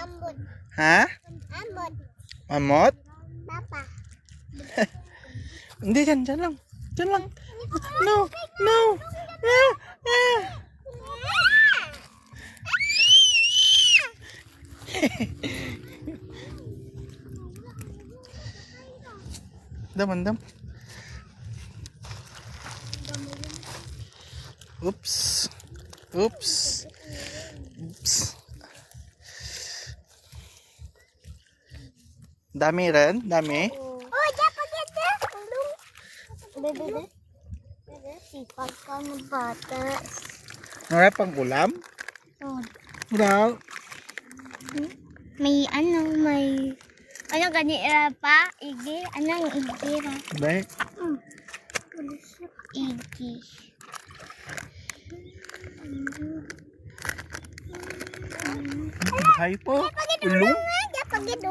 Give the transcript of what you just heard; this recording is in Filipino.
Ambot. Ha? Ambot. Mamot? Papa. Hindi, dyan lang. Dyan lang. No, no. Ah, ah. Dam. Oops. Oops. Oops. Dami rin? Dami? Oh, dapat ito. Bebe. Sipag ka ng bata. Wala pang ulam? Oh. Wala. May ganira pa? Igi? Anong igi ra? Baik. Igi. Bahay po. Ulong. Dapat ito.